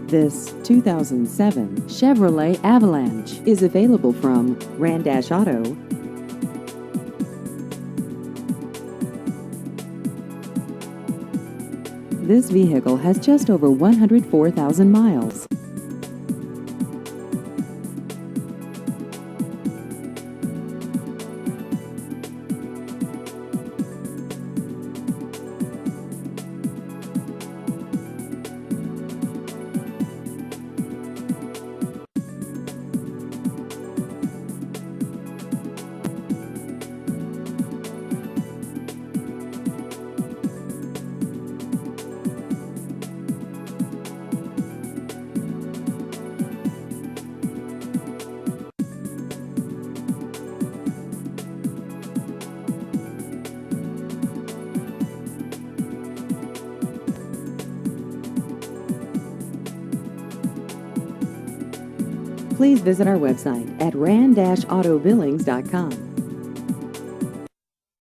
This 2007 Chevrolet Avalanche is available from Randash Auto. This vehicle has just over 104,000 miles. Please visit our website at randashautobillings.com.